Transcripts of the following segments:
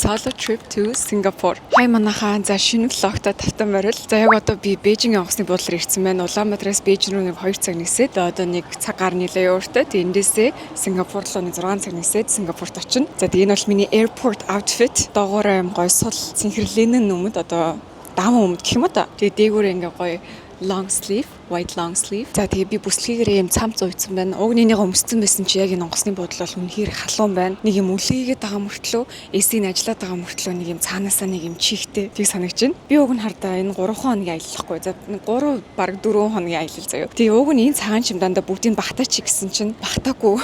solo trip to Singapore. Хай манайхаа за шинэ влогтой тавтан барил. За яг одоо би Бээжин явахсны бодлоор ирсэн байна. Улаанбаатараас Бээжин рүү 2 цаг нисээд одоо 1 цаг гарны лейовертэй. Тэндээсээ Сингапур руу 6 цаг нисээд Сингапурт очино. За тэгээ энэ бол миний airport outfit. Доогоор аим гой сул цэнхэрлэнэн нүмэд одоо даам өмд гэх юм уу та. Тэгээ дээгүүр ингээ гой long sleeve, white long sleeve. За тэгээ би бүслэгээр юм цамц уйдсан байна. Уг нeenийгээ өмссөн байсан чи яг энэ онгоцны бодол бол үнэхээр халуун байна. Нэг юм үлээгээд байгаа мөртлөө эсийг ажиллаад байгаа мөртлөө нэг юм цаанаасаа нэг юм чихтэй тийг санагч байна. Би уг нь хардаа энэ 3 хоногийн аяллахгүй. За 3 баг 4 хоногийн аялал заяа. Тэгээ уг нь энэ цагаан чим дандаа бүгдийг багтаач гэсэн чинь багтаагүй.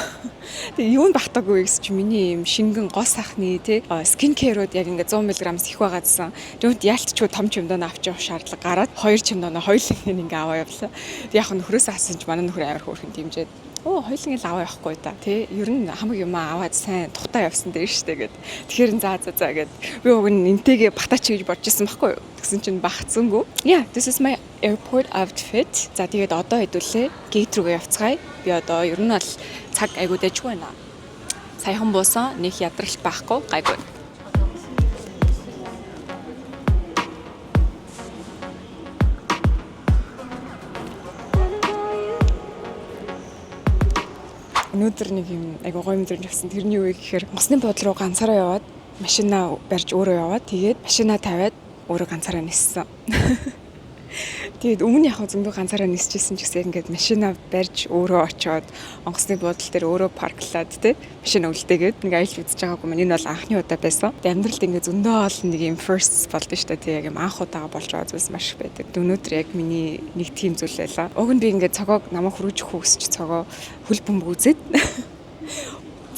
Тэгээ юу нь багтаагүй гэсэн чи миний юм шингэн гоо сайхны тий скин кэрүүд яг ингээ 100 мг-с их байгаадсан. Тэгвэл яалтчгүй том чимдөө авч явах шаардлага гараад 2 чимдөө хоёулын ингээ аваа явлаа. Яг нөхрөөс асуусан ч манай нөхөр амар хөөрхөн дэмжээд хоёулын л аваа явахгүй та тий ер нь хамаг юм аваад сайн тухтаа явсан дээр штэ гэд. Тэгэхээр за гэд би уг нь энтэйгээ багтаач гэж бодож исэн байхгүй юу. Тэгсэн чинь багцсангүй. Yeah, this is my airport outfit. За тэгээд одоо хэдүүлээ гейт рүүгээ явцгаая. Би одоо ер нь бол цаг айгуу дэжгүй байна. Саяхан буусан нэг ядралт байхгүй гайгүй. Өнөөдөр нэг юм айгуу гоё мэдрэмж авсан. Тэрний үе гэхээр мосны бодол руу ганцаараа яваад машинаа барьж өөрөө яваад тэгээд машинаа тавиад өөрөө ганцаараа ниссэн. Тэгээд өмнө яг зөндөө ганцаараа нисчихсэн ч гэсэн ингээд машинаа барьж өөрөө очиод онгоцны буудлын дээр өөрөө парклаад тий машин өвлдөөгээд нэг аялал үзэж байгаагүй маань энэ бол анхны удаа байсан. Тэгээд амьдралд ингээд зөндөө олон нэг юм firsts болдсон шүү дээ тий яг юм анх удаага болж байгаа зүйлс маш их байдаг. Өнөөдөр яг миний нэг тийм зүйл байлаа. Уг нь би ингээд цогоог намайг хүргэж өгөх хүсч цогоо хөл бөмбөг үзээд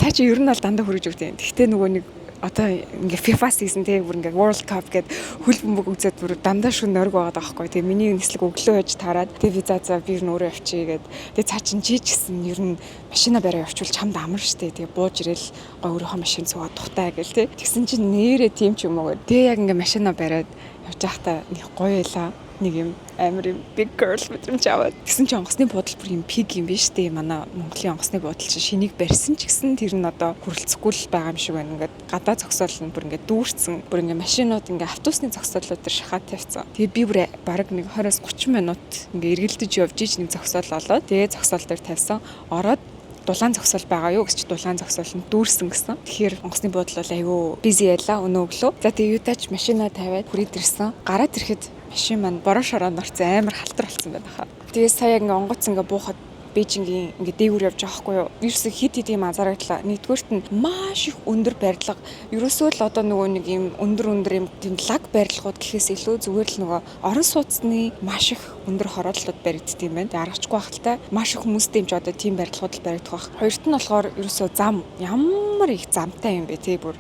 цаа чи ер нь бол дандаа хүргэж өгдөө. Гэхдээ нөгөө нэг одоо ингээ FIFA season тэгээ бүр ингээ World Cup гэд хөл бөмбөг үзээд бүр дандаа шүн норг байгаа байхгүй. Тэгээ миний нислэг өглөө яж таарад тэгээ би за би өөрөө явчихъя гэд. Тэгээ цаа чин чи ч гэсэн ер нь машина бараа явуул чамд амар штэ. Тэгээ бууж ирэл гой өөрийнхөө машин цугаа тухтай гэл тэ. Тэгсэн чинь нэрээ тийм ч юм уу гэд. Тэгээ яг ингээ машина бариад явж байхдаа нэг гоё байлаа. Нэг юм амар юм big girl мэдрэмж аваад тэгсэн чинь онгоцны буудал бүр юм пиг юм биш үү манай Монголын онгоцны буудал чинь шинийг барьсан ч гэсэн тэр нь одоо хүрэлцэхгүй л байгаа юм шиг байна. Ингээд гадаа зогсоол нь бүр ингээд дүүрсэн. Бүр ингээд машинууд ингээд автобусны зогсоолууд төр шахаад тавьсан. Тэгээ би бүр бараг нэг 20-30 минут ингээд эргэлдэж явж ич нэг зогсоол олоод тэгээ зогсоол дээр тавьсан. Ороод дулаан зогсоол байгаа юу гэж дулаан зогсоол нь дүүрсэн гэсэн. Тэгэхээр онгоцны буудал бол айгүй busy байлаа өнөө өглөө. За тэгээ юутаач машинаа тавиад хүрээд ирсэн. Гараад ирэхэд машин маань бороо шороонд орсон амар халтар болсон байна хаа. Тэгээ сая ингээ онгоц ингээ буухад Бээжингийн ингээ дээгүүр явж байгаа хгүй юу. Ерөөсө хит юм анзаарагдлаа. Нэгдүгээрт нь маш их өндөр барилга. Ерөөсөө л одоо нөгөө нэг юм өндөр юм тийм лаг барилгууд гэхээс илүү зүгээр л нөгөө орон сууцны маш их өндөр хорооллууд баригддаг юм байна. Тэгээ аргачгүй байхaltaй маш их хүмүүстэй юм ч одоо тийм барилгууд л баригдах байх. Хоёрт нь болохоор ерөөсөө зам ямар их замтай юм бэ тий бүр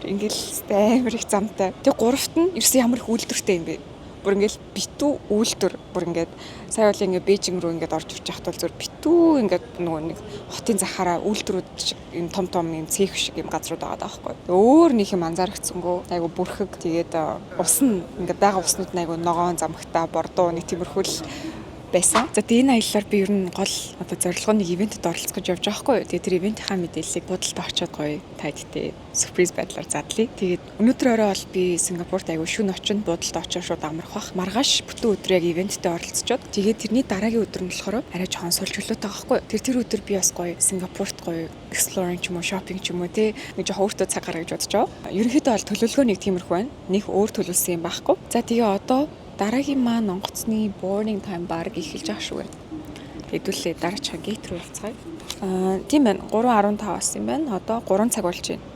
ингээл амар их замтай. Тэгээ гуравт нь ерөөсөө ямар их үйлдвэртэй юм бэ. Бүр ингээл битүү үйлдвэр бүр ингээд сая бол ингээд Бээжин рүү ингээд орж ирж байхад бол зөв битүү ингээд нөгөө нэг хотын захаараа үйлдвэрүүд шиг юм том юм цех шиг юм газрууд байгаа даахгүй. Өөр нэг юм анзаарчихсангүй. Айгу бүрхэг тэгээд ус нь ингээд байгаа уснууд нь айгу ногоон замхтай бордоо нэг тиймэрхүү л байсан. За тэгээ энэ аяллаар би ер нь гол одоо зорилгооны ивентэд оролцох гэж явж байгаа хгүй юу. Тэгээ тэр ивентийнхаа мэдээллийг будалд очиод гоё тайлбартай сюрприз байдлаар задлаа. Тэгээд өнөөдөр орой бол би Сингапурт аягүй шөнө очинд будалд очиж шууд амрах бах. Маргааш бүтэн өдөр яг ивенттэд оролцоод тэгээд тэрний дараагийн өдөр нь болохоор арай жоохон сул чөлөөтэй байгаа хгүй юу. Тэр өдөр би бас гоё Сингапурт гоё exploring ч юм уу shopping ч юм уу те нэг жоохон өөртөө цаг гаргаж бодож байгаа. Ерөнхийдөө бол төлөвлөгөө нэг тиймэрхүү байна. Нэг өөр төлөвлөсөн юм байхгүй. За тэгээ одоо дараагийн маань онгоцны boarding time баг эхэлж байгаа шүү. Хэдүүлээ дараагийн гейт рүү явцгаая. Тийм байна. 3:15 болсон юм байна. Одоо 3 цаг болж байна.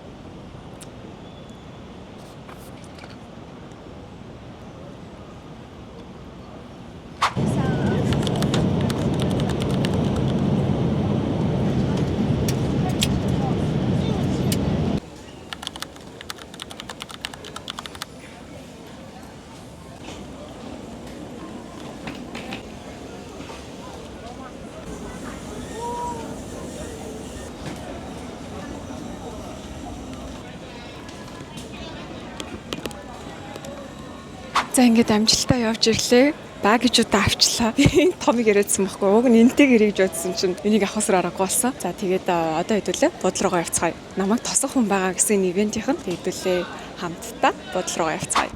За ингээд амжилттай явж ирлээ. багажуудаа авчлаа. Томыг яриадсан байхгүй. Уг нь энтэйг ирэж бодсон чинь энийг авахсаар аргагүй болсон. За тэгээд одоо хэдүүлээ буудлын руугаа явцгаая. Намайг тосох хүн байгаа гэсэн ивентийнх нь хэдүүлээ хамтдаа буудлын руугаа явцгаая.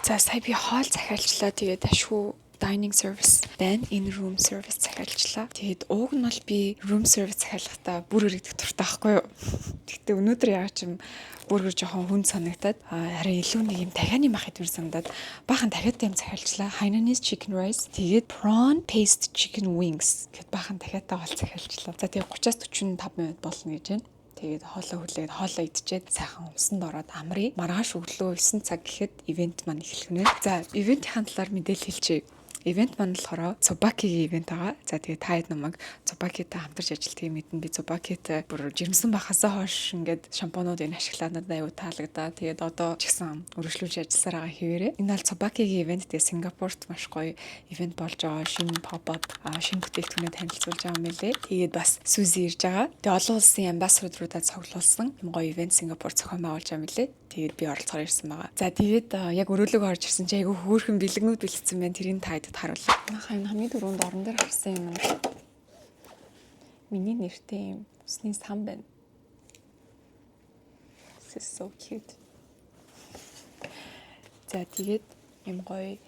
За сая би хоол захиалчлаа. Тэгээд ашгүй dining service байна. In room service захиалчлаа. Тэгээд ууг нь бол би room service захиалгахдаа бүр өргөдөх туртай байхгүй юу. Гэхдээ өнөөдөр яг ч юм бүр жоохон хүн санагдаад арай илүү нэг юм дахианы мах идвэр санагдаад баахан дахиад юм захиалчлаа. Hainanese chicken rice, тэгээд prawn paste chicken wings гэд баахан дахиадаа бол захиалчлаа. За тэгээд 30-45 минут болно гэж байна. Тэгээд хоолоо хүлээгээд хоолоо идчихэд сайхан усанд ороод амрыг маргааш өглөө 9 цаг гэхэд ивент маань эхлэх нь. За ивентийн талаар мэдээлэл хэлчихье. Ивент маань болохоор Tsubaki-гийн ивент байгаа. За тэгээд та хэд намайг Tsubaki-тай хамтарч ажилладаг мэднэ. Би Tsubaki-тай бүр жирэмсэн бахасаа хойш ингээд шампунуудыг ашиглаад надад аюу таалагдаа. Тэгээд одоо ч гэсэн өргөжлүүлж ажилласаар байгаа хэвээрээ. Энэ бол Tsubaki-гийн ивент. Тэгээд Сингапурт маш гоё ивент болж байгаа. Шинэ pop-up шинэ бүтээгдэхүүнээ танилцуулж байгаа мэлээ. Тэгээд бас Suzy ирж байгаа. Тэгээд олон улсын амбассадоруудаа цуглуулсан гоё ивент Сингапур зохион байгуулж байгаа мэлээ. Тэгээд би оролцохоор ирсэн байгаа. За тэгээд яг өрөөлөг орж ирсэн чи айгүй хөөрхөн бэлгнүүд бэлдсэн байна. Тэрийг таад харуулъя. Нахаа энэ хамгийн дөрөнд орон дээр харсан юм. Миний нэртэй юм усны сан байна. This is so cute. За тэгээд юм гоё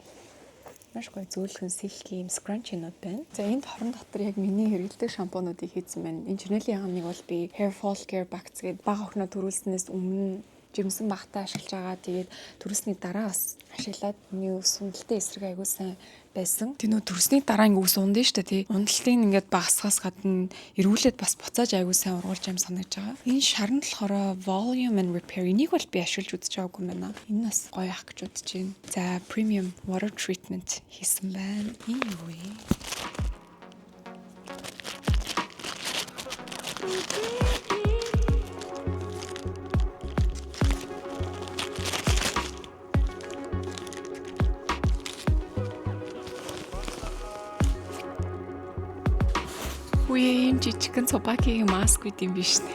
маш гоё зөөлхөн silky юм scrunchie-нууд байна. За энд хорон дотор яг миний хэрэглэдэг шампунуудыг хийсэн байна. Энэ жирнэлийн нэг бол би Hair Fall Care Bags гэдэг бага охиноо төрүүлснээс өмнө жирэмсэн багтаа ашиглаж байгаа. Тэгээд төрүүлсний дараа бас ашиглаад миний ус ундалтай эсрэг аягүй сайн байсан. Тэр нөө төрсний дараа ингээ ус ундаа штэ тий. Ундалтыг ингээд багасгаас гадна эргүүлээд бас буцааж аягүй сайн ургуулж юм санагдаж байгаа. Энэ шар нь болохоор volume and repair. Энийг бол би ашиглаж үзэж байгаагүй юм байна. Энэ бас гоё ах гэж бодож байна. За premium water treatment хийсэн байна. Энэ юу вэ? Үе юм жижигхэн Tsubaki-гийн маск үт юм биш нэ.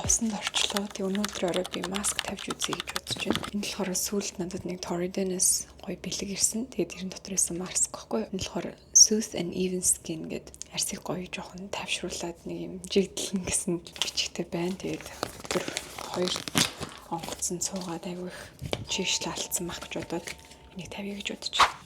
Усанд орчлоо. Тэг өнөөдөр орой би маск тавьж үзье гэж бодож байна. Энэ болохоор сүүлд надад нэг Torridon's гоё бэлэг ирсэн. Тэгээд тэрэн дотор байсан маск гэхгүй. Энэ болохоор Smooth and Even Skin гэдэг арсыг гоё жоохон тайвшруулад нэг юм жигдлэн гэсэн бичгтэй байна. Тэгээд тэр хоёр онгоцсон цуугаад айгүй их чийшлээ алдсан мах гэж бодоод энийг тавья гэж бодож байна.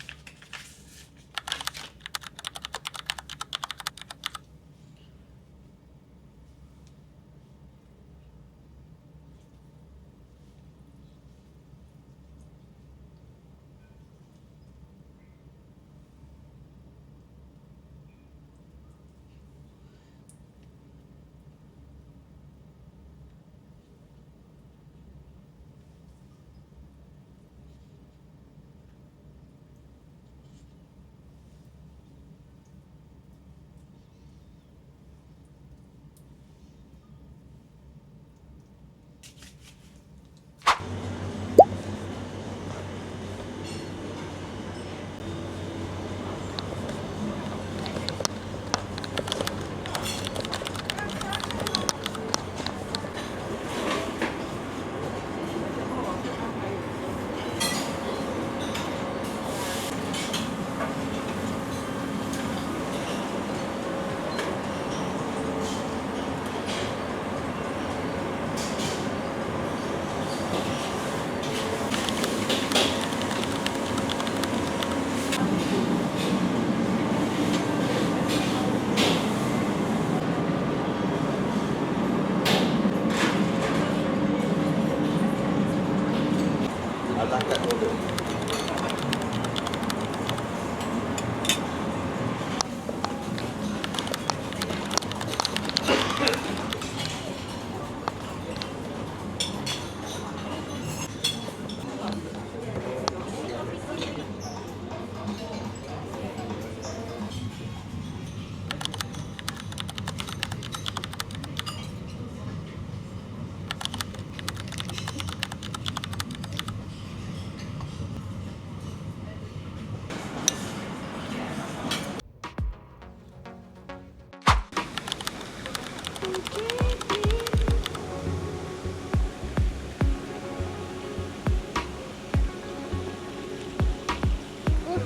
So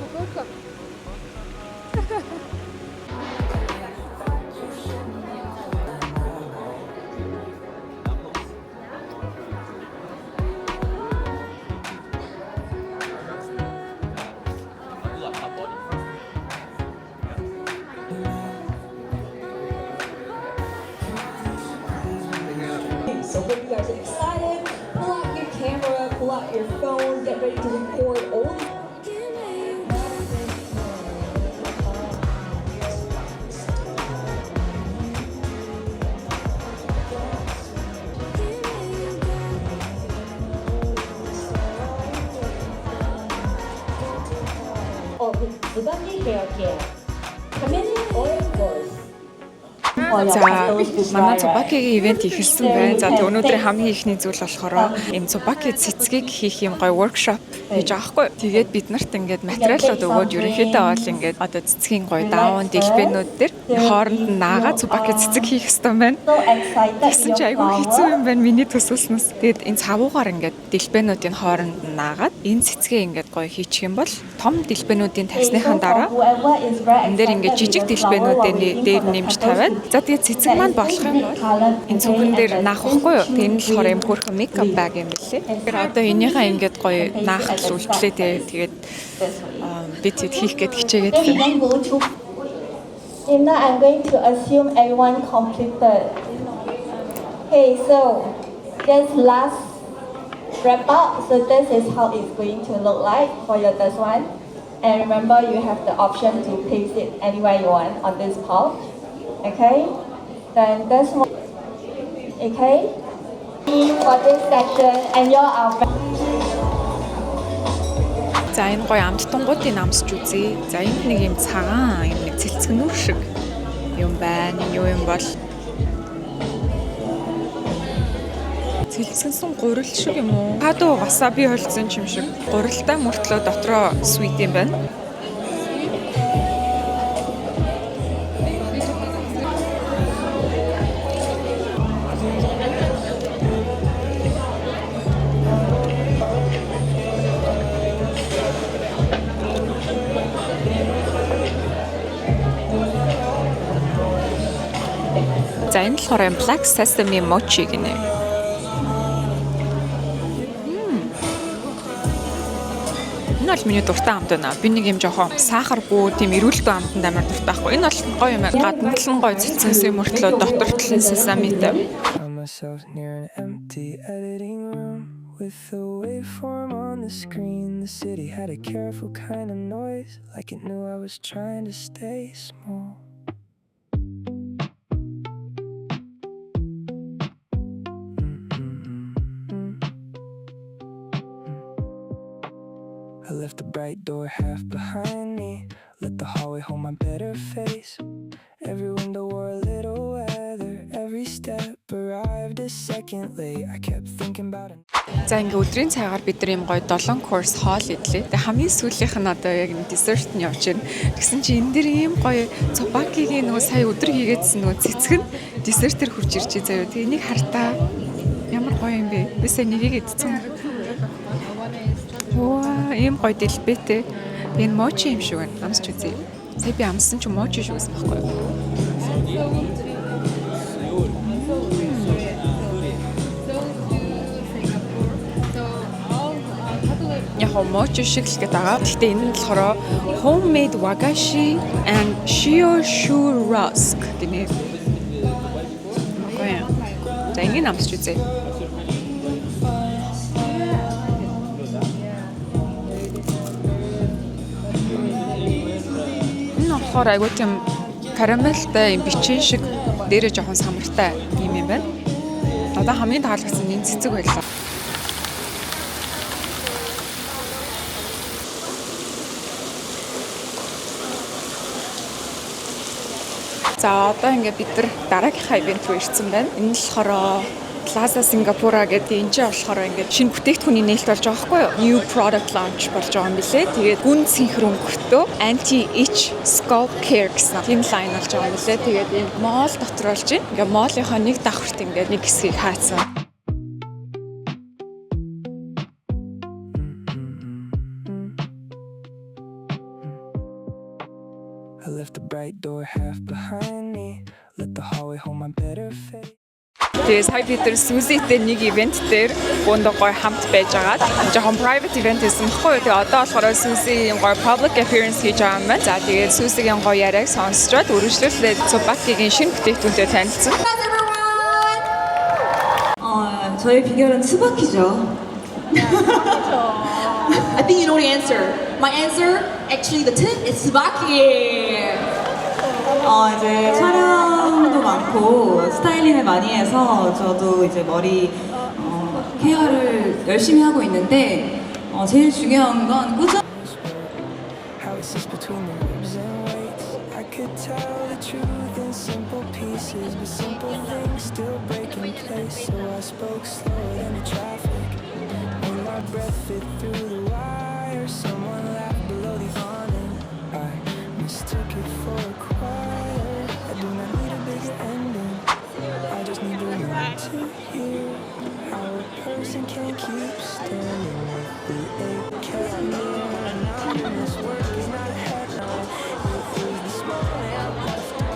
when you guys are excited, pull out your camera, pull out your phone, get ready to record all the Tsubaki hair care. Chameleon oil first. За манай Цубакигийн ивент ихэлсэн байна. За өнөөдрийн хамгийн ихний зүйл болохоор энэ Цубаки цэцгийг хийх юм гоё workshop хийж байгаа хгүй. Тэгээд бид нарт ингээд материалууд өгөөд ерөнхийдөө бол ингээд одоо цэцгийн гоё даун дэлбэнүүд дээр хооронд нь наагаад Цубаки цэцэг хийх ёстой байна. Тэгсэн чи айгүй хэцүү юм байна миний төсөөлснөөс. Тэгээд энэ цавуугаар ингээд дэлбэнүүдийн хооронд нь наагаад энэ цэцгээ ингээд гоё хийчих юм бол том дэлбэнүүдийн тавьсныхаа дараа энэ дээр ингээд жижиг дэлбэнүүдийн дээр нэмж тавиад за тэгээд цэцэг маань болох юм бол энэ цүнхэн дээр наах байхгүй юу? Тэгээд энэ болохоор юм хөрхөн мейкап баг юм билээ. Тэгэхээр одоо энийхээ ингээд гоё наахад л үлдлээ тэгээд бид хэд хийх гээд хичээгээд байна. Now I'm going to assume everyone completed. Okay, so this last wrap up. So this is how it's going to look like for your this one. And remember, you have the option to paste it anywhere you want on this pouch. Okay, then this one. Okay, for this section, and you are. За энэ гоё амттангуудыг намсч үзье. За энд нэг юм цагаан юм нэг цэлцгэнүүр шиг юм байна. Энэ юу юм бол цэлцгэнсэн гурил шиг юм уу? Хадуу васаби холцсон юм шиг. Гурилтай мөртлөө дотроо sweet юм байна. За энэ болохоор Black Sesame Mochi гинэ. Энэ бол миний дуртай амт байна. Би нэг юм жоохон сахаргүй тийм эрүүлдэг амтанд амар дуртай байхгүй. Энэ бол гоё юм. Гаднал нь гоё цэлцэнсэн мөртлөө дотор талын сесамитай. With the waveform on the screen, the city had a careful kind of noise, like it knew I was trying to stay small. I left the bright door half behind me, let the hallway hold my better face. Every window wore a little weather, every step arrived a second late. I kept thinking about it. За ингээ өдрийн цагаар бид нар юм гоё 7 course хоол идлээ. Тэгээ хамгийн сүүлийнх нь одоо яг dessert нь явж байна. Тэгсэн чи энэ дэр ийм гоё Цубакигийн нөгөө сая өдөр хийгээдсэн нөгөө цэцэг нь dessert-ээр хурж ирж заяа. Тэгээ энийг хартаа ямар гоё юм бэ? Би сая нэгийг идсэн. Ваа, ийм гоё дэлбэтэй. Энэ mochi юм шиг байна. Амсч үзье. Сая би амссан чи mochi шиг байсан байхгүй юу? Яг mochi шиг л гэдэг байгаа. Гэхдээ энэ нь болохоор homemade wagashi and shioshu rusk гэнэ. Окей. За ингэ амсч үзье. болохоор айгуу тийм карамелтай юм бичин шиг дээрээ жоохон самартай юм байна. Одоо хамгийн таалагдсан энэ цэцэг байлаа. За одоо ингээд бид нар дараагийнхаа ивент руу ирсэн байна. Энэ нь болохоор Plaza Singapura гэдэг энэ ч болохоор ингээд шинэ бүтээгдэхүүний нээлт болж байгаа байхгүй юу? New product launch болж байгаа юм билээ. Тэгээд гүн синхронгөртөө anti-itch scalp care гэсэн тийм лайн болж байгаа юм билээ. Тэгээд энэ моол дотор болж байна. Ингээд моолынхоо нэг давхарт ингээд нэг хэсгийг хаацсан. I left the bright door half behind me. Let the hallway hold my better face. Тэгээ сая бид нар Сүзитэй нэг ивент дээр гоондоо гоё хамт байж агаад жоохон private event хийсэн баггүй юу. Тэгээ одоо болохоор Сүзи юм гоё public appearance хийж байгаа юм байна. За тэгээд Сүзигийн гоё яриаг сонсчоод үргэлжлүүлээд Tsubaki-гийн шинэ бүтээгдэхүүнтэй танилцсан. 저의 비결은 스바키죠. I think you know the answer. My answer, actually, the tip is 스바키. 이제 촬영도 많고 스타일링을 많이 해서 저도 이제 머리 케어를 열심히 하고 있는데 제일 중요한 건 꾸준히. How it sits between the ribs and weights. I could tell the truth in simple pieces, but simple things still break in place. So I spoke slower than the traffic. When my breath fit through the wire, someone laughed below the awning. I mistook it for a choir. I do not need a bigger ending. I just need the one to hear how a person can keep standing with the ache kept near. And this work is not a headline. It is the small I left on.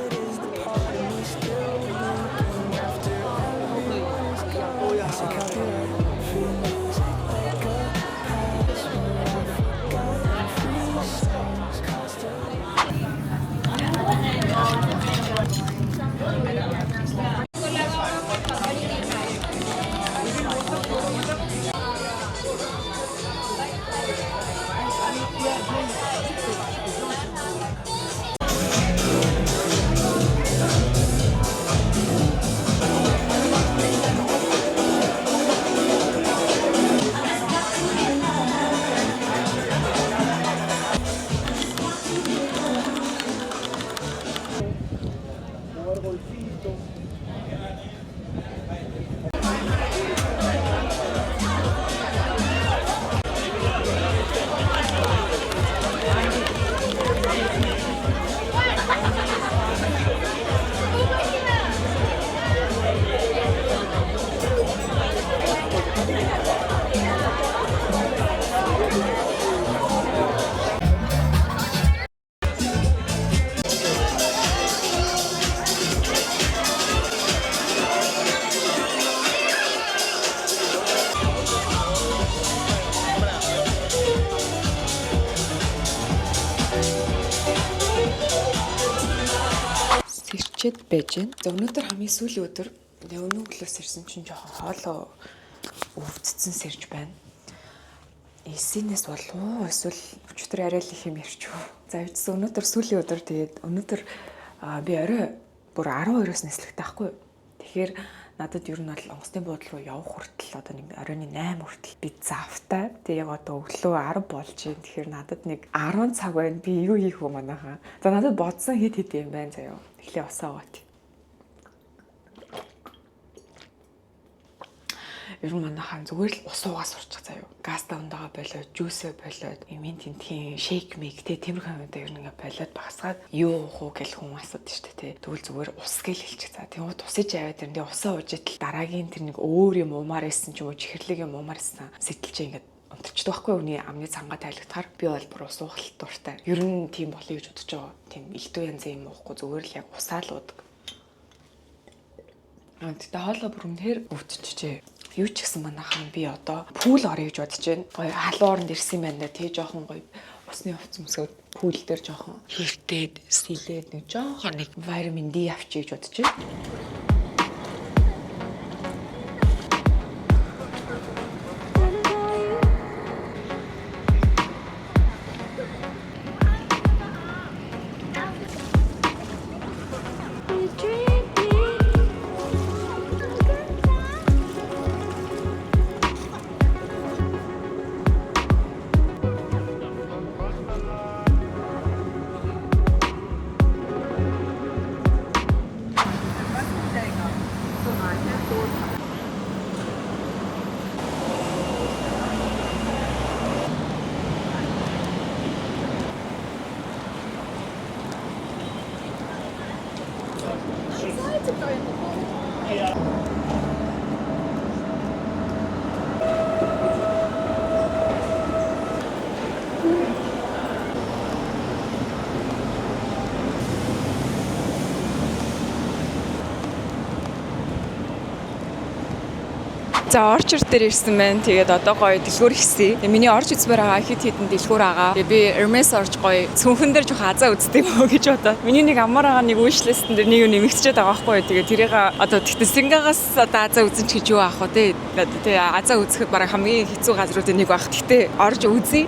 It is the part of me still blinking after everyone's gone. It's a copyright free music like a password. I forgot free songs constantly. Сэрчээд байж гэн. За өнөөдөр хамгийн сүүлийн өдөр өнөө өглөөс ирсэн чинь жоохон хоолоо өвдсөн сэрж байна. Эсэнээс болов уу эсвэл өчтөр арай л их юм ярьчих. За өвдсөн өнөөдөр сүүлийн өдөр тэгээд өнөөдөр би орой бүр 12-оос нислэгтэй байхгүй юу. Тэгэхээр надад ер нь бол онгоцны буудлын руу явах хүртэл одоо нэг оройн 8 хүртэл би завтай. Тэгээ яг одоо өглөө 10 болж байна. Тэгэхээр надад нэг 10 цаг байна. Би юу хийх вэ манайхаа. За надад бодсон хэд юм байна заяа. Эхлээ усаа угаат. Ер нь манайхаа зүгээр л ус уугаа сурчих заяа. Газ давндагаа болоод, жүүсээ болоод, эмийн тентхийн шейк мейк те тиймэрхүү юмдаа ер нь ингээ болоод багасгаад юу уух уу гэл хүн асуудаг шүү дээ те. Тэгвэл зүгээр ус гэл хэлчих. За тэгвэл тусаж аваад тэрнээ усаа ууж идэл дараагийн тэр нэг өөр юм уумаар исэн ч юм уу чихэрлэг юм уумаар исэн сэтэлж ингээ унтчихдаг байхгүй үний амны цангаа тайлгдахаар би бол бүр ус уух дуртай. Ер нь тийм болъё гэж бодож байгаа. Тийм элдв янзын юм уухгүй зүгээр л яг усаа л уудаг. Тэгтээ хоолой бүр үнэхээр өвдчихжээ. Юу ч гэсэн манайхан би одоо пүүл орё гэж бодож байна. Гоё халуун оронд ирсэн юм байна. Тэг жоохон гоё усны хувцас өмсгөөд пүүл дээр жоохон хэртээд, сэлээд нэг жоохон нэг витамин D авчиж гэж бодож байна. За орчер дээр ирсэн байна. Тэгээд одоо гоё дэлгүүр хийсэн. Тэгээд миний орж үзмээр байгаа хит хитэн дэлгүүр байгаа. Тэгээд би Hermes орж гоё цүнхэн дээр жоохон азаа үздэг мөө гэж бодоод. Миний нэг амар байгаа нэг үйлчлэстэн дээр нэг юм нэмэгдчихэд байгаа байхгүй. Тэгээд тэрийг одоо тэгтээ Сингагаас одоо азаа үзэн ч гэж юу аах вэ те. Тэгээд азаа үзэхэд бараг хамгийн хэцүү газруудын нэг байх. Тэгтээ орж үзье.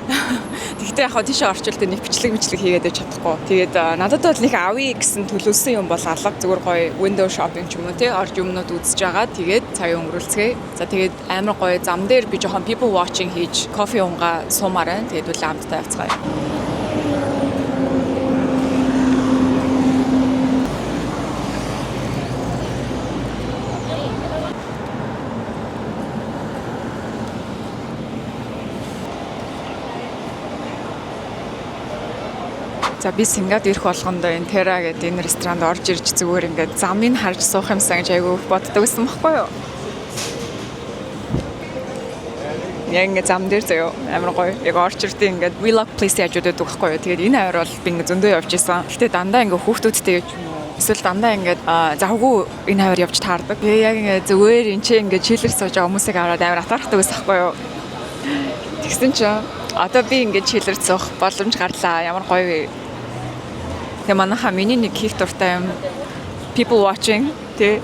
Тэгтээ яг тийшээ орчилд нэг бичлэг хийгээд чадахгүй. Тэгээд надад бол нэг авъя гэсэн төлөвлөсөн юм бол алга зүгээр гоё window shopping ч юм уу те орж өмнөд үзэж байгаа. Тэгээд цагийн өнгөрүүлцгээе. За тэгээд амар гоё зам дээр би жоохон people watching хийж кофе унгаа суумаар байна. Тэгээд үл амттай явцгаая. За би Сингад ирэх болгондоо энэ Terra гэдэг энэ ресторанд орж ирж зүгээр ингээд замыг харж суух юмсан гэж айгүй боддог байсан байхгүй юу? Яг ингээд зам дээр заяа амар гоё. Яг орж ирдээ ингээд vlog place яаж өгдөг байхгүй юу? Тэгээд энэ авир бол би ингээд зөндөө явж исэн. Гэтэ дандаа ингээд хүүхдүүдтэй гэж юм уу? Эсвэл дандаа ингээд завгүй энэ авир явж таардаг. Тэгээ яг ингээд зүгээр энэ ч ингээд чилэр сууж байгаа хүмүүсийг аваад амар атаархдаг байсан байхгүй юу? Тэгсэн чинь одоо би ингээд чилэр суух боломж гарлаа. Ямар гоё вэ? Тэгээ манайха миний нэг хийх дуртай юм people watching тэ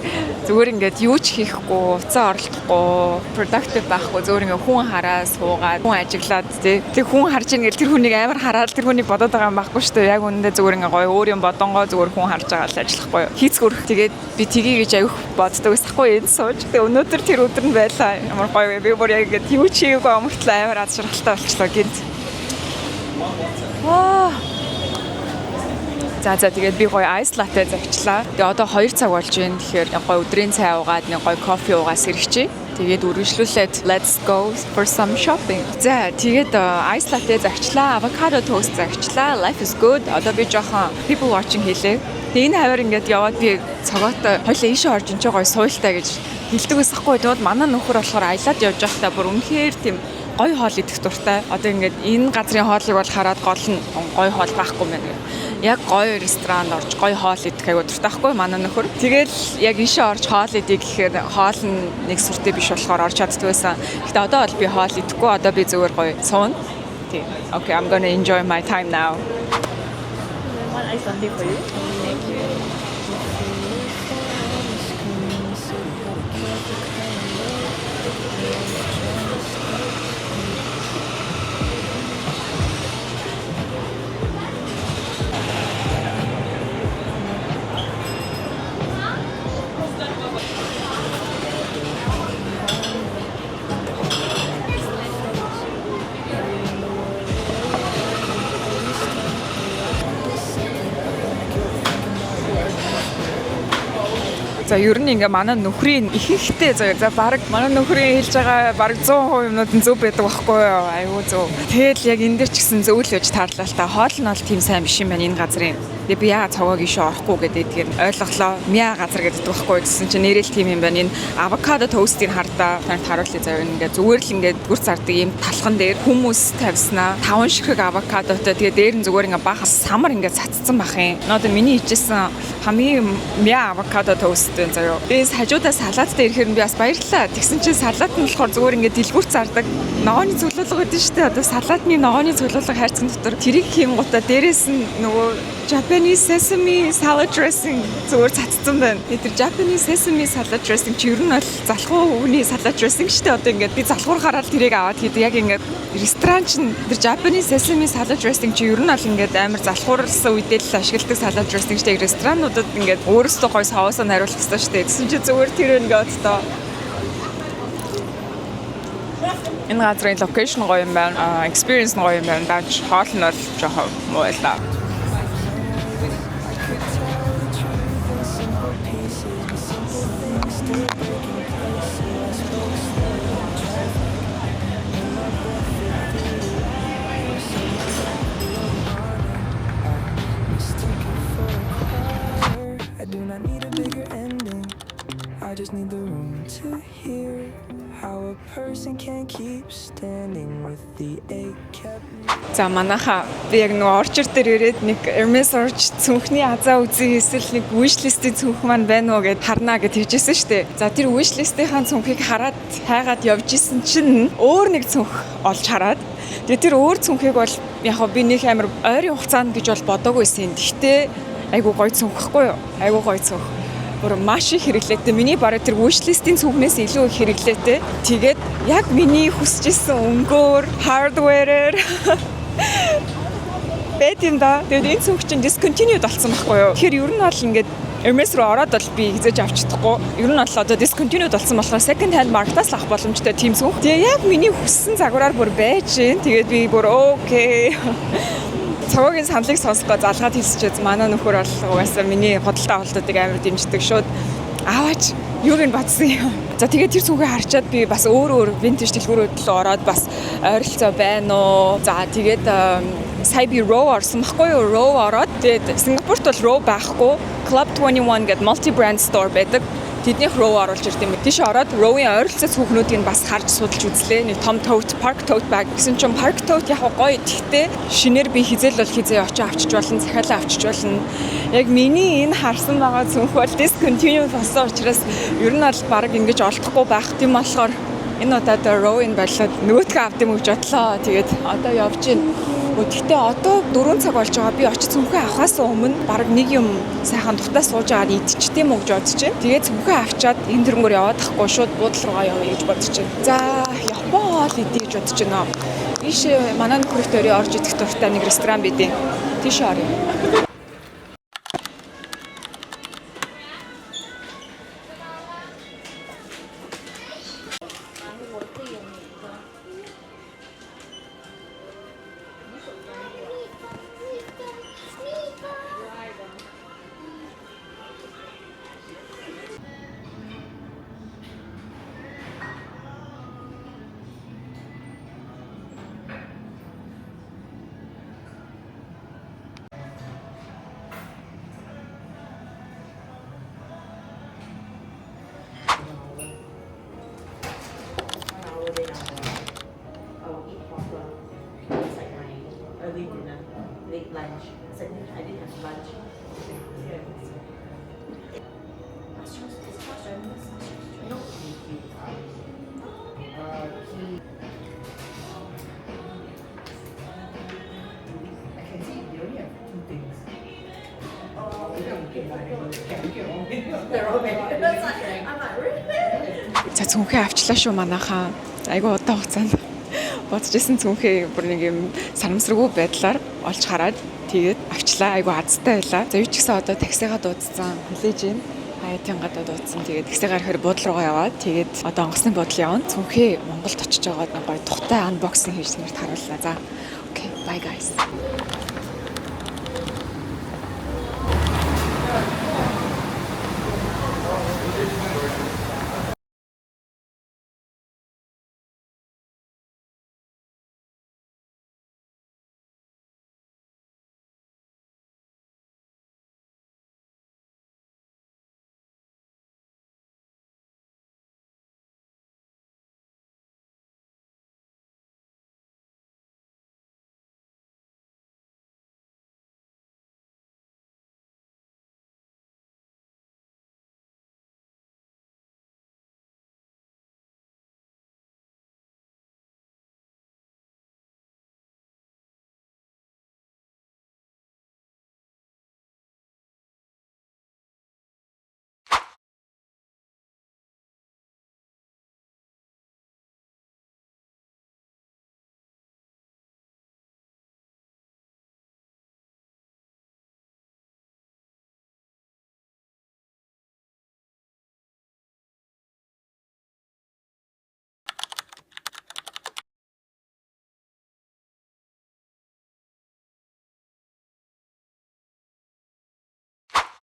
зүгээр ингээд юу ч хийхгүй, уцаа оролдохгүй, productive байхгүй зүгээр ингээд хүн хараа суугаад, хүн ажиглаад тэ хүн харж ингээд тэр хүнийг амар хараад тэр хүнийг бодоод байгаа юм байхгүй шүү дээ. Яг үнэндээ зүгээр ингээд гоё өөр юм бодонгоо зүгээр хүн харж байгаа л ажиллахгүй юу. Хийцгүрх тэгээд би тгий гэж аяг боддог байсахгүй энэ сууж. Тэгээ өнөөдөр тэр өдөр нь байлаа. Ямар гоё би бүр яг ингээд юу ч хийгээгүй амартлаа амар аз жаргалтай болчихлоо гинт. За тэгээд би гоё ice latte завчлаа. Тэгээ одоо 2 цаг болж байна. Тэгэхээр гоё өдрийн цай уугаад нэг гоё кофе уугаад сэрэгчээ. Тэгээд үргэлжлүүлээд let's go for some shopping. За тэгээд ice latte завчлаа, avocado toast завчлаа. Life is good. Одоо би жоохон people watching хийлээ. Тэгээ энэ хавар ингээд яваад би цогоотой хоёлаа ийшээ орж ин ч гоё суйлтаа гэж хэлдэг байсахгүй. Тэгвэл манай нөхөр болохоор аялаад явж байхдаа бүр үнэхээр тийм гоё хоол идэх дуртай. Одоо ингээд энэ газрын хоолыг бол хараад гол нь гоё хоол байхгүй юм байна. Яг гоё ресторан орж гоё хоол идэх аягүй дуртай байхгүй манай нөхөр. Тэгэл яг ийшээ орж хоол идэх гэхээр хоол нь нэг сүртэй биш болохоор орж чаддаг байсан. Гэтэ одоо бол би хоол идэхгүй. Одоо би зүгээр гоё суун. Тийм. Okay, I'm gonna enjoy my time now. One ice latte for you. Thank you. За ер нь ингээ манай нөхрийн ихэнхдээ за баг манай нөхрийн хэлж байгаа баг 100% юмнууд нь зөв байдаг байхгүй юу? Айгуу зөв. Тэгэл яг энэ дээр ч гэсэн зөв л байж таарлаа л та. Хоол нь бол тийм сайн биш юм байна энэ газрын. Тэгээ би яагаад цогоог ишээ орохгүй гэдэг тийм ойлголоо. Мяа газар гэдэг байхгүй гэсэн чинь нэрэл тийм юм байна. Энэ авокадо тоастыг хардаа таньд харуулъя заяа ингээ зүгээр л ингээ гүр зардаг юм талхан дээр хүмүүс тавьснаа 5 ширхэг авокадотой тэгээ дээр нь зүгээр ингээ бахас самар ингээ цацсан бах юм. Одоо миний хийжсэн хамгийн мяа авокадо тоаст байна заяа. Би хажуудаа салаад дээр ирэхээр би бас баярлалаа. Тэгсэн чинь салаад нь болохоор зүгээр ингээ дэлгүүр зардаг ногооны цуглуулга гэдэг шүү дээ. Одоо салаадны ногооны цуглуулга хайрцаг дотор тэрийг хийм гутаа дээрээс нь нөгөө Japanese sesame salad dressing зүгээр цацсан байна. Тэр Japanese sesame salad dressing чи ер нь бол залхуу өвний salad dressing шүү дээ. Одоо ингээд би залхуур хараад тэрийг аваад хийдэг. Яг ингээд ресторан чинь тэр Japanese sesame salad dressing чи ер нь бол ингээд амар залхуурсан үедээ л ашигладаг salad dressing шүү дээ. Ресторануудад ингээд өөрөөсөө гой соусоо хариулах хэрэгтэй шүү дээ. Тэгсэн чи зүгээр тэр ингээд одоо энэ газрын локейшн гоё юм байна. Experience гоё юм байна. Даач хоол нь бол жоохон муу байлаа. I just need the room to hear how a person can keep standing with the ache kept me. За манайха би яг нөгөө орчер дээр ирээд нэг Hermes орж цүнхний азаа үзье эсвэл нэг wishlist-ийн цүнх маань байна уу гэд харнаа гэд хэлжсэн шүү дээ. За тэр wishlist-ийн цүнхийг хараад хайгаад явж исэн чинь өөр нэг цүнх олж хараад тэгээ тэр өөр цүнхийг бол яг хөө би нэг амар ойрын хугацаанд гэж бол бодоагүйсэн. Гэхдээ айгу гоё цүнхэхгүй юу? Айгу гоё цүнх. Бүр маш их хэрэглээтэй. Миний бараг тэр wishlist-ийн цүнхнээс илүү их хэрэглээтэй. Тэгээд яг миний хүсчихсэн өнгөөр, hardware-ээр бэт юм да. Тэгээд энэ цүнх чинь discontinued болсон байхгүй юу? Тэгэхээр ер нь бол ингээд Hermes руу ороод бол би хизээж авч чадахгүй. Ер нь бол одоо discontinued болсон болохоор second hand market-аас авах боломжтой тийм цүнх. Тэгээ яг миний хүссэн загвараар бүр байж гин. Тэгээд би бүр окей. Цагаагийн саналыг сонсгоо залгаад хэлсчихэд манай нөхөр бол угаасаа миний худалдаа авалтуудыг амар дэмждэг шууд аваач юуг нь батсан юм. За тэгээд тэр цүнхээ харчаад би бас өөр vintage дэлгүүрүүд рүү ороод бас ойролцоо байна уу. За тэгээд сая би Row орсон байхгүй юу? Row ороод тэгээд Сингапурт бол Row байхгүй. Club 21 гэдэг multi brand store байдаг. Тэднийх Row оруулж ирд юм. Тийш ороод Row-ийн ойролцоо цүнхнүүдийг бас харж судалж үзлээ. Нэг том tote, park tote bag гэсэн чинь park tote яг гоё. Гэхдээ шинээр би хизээл бол хизээ очиж авчиж болно, захиалаа авчиж болно. Яг миний энэ харсан байгаа цүнх бол discontinued болсон учраас ер нь бол баг ингэж олдохгүй байх. Тийм болохоор энэ удаад Row-ийн болоод нөгөөдгөө авд юм гэж бодлоо. Тэгээд одоо явж гин. Гэхдээ одоо 4 цаг болж байгаа. Би очиж цүнхээ авахаас өмнө баг нэг юм сайхан дутаа сууж аваад идчихтэй юм уу гэж бодож байна. Тэгээд цүнхээ авчаад энэ дөрөнгөөр яваад тахгүй шууд буудлын руугаа явъя гэж бодож байна. За, Япон хоол идэх гэж бодож байна. Ийш манай нөхөрт өрөө орж идэх дуртай нэг ресторан бидээ. Тийш орё. Early dinner, late lunch. So I didn't have lunch. No. I can see they only have two things. They're all big. I'm like, really? За цүнхээ авчлаа шүү манайхаа. Айгу удаан хугацаанд бодож исэн цүнхээ бүр нэг юм санамсаргүй байдлаар олж хараад тэгээд авчлаа. Айгу азтай байлаа. За юу ч гэсэн одоо таксигаа дуудсан. Хүлээж гин. Хаятын гадаа дуудсан. Тэгээд таксигаар ихээр буудлын руугаа яваад тэгээд одоо онгоцны буудлын явна. Цүнхээ Монголд очиж байгаа гоё тухтай анбоксинг хийж нэрт харууллаа. За окей, bye guys.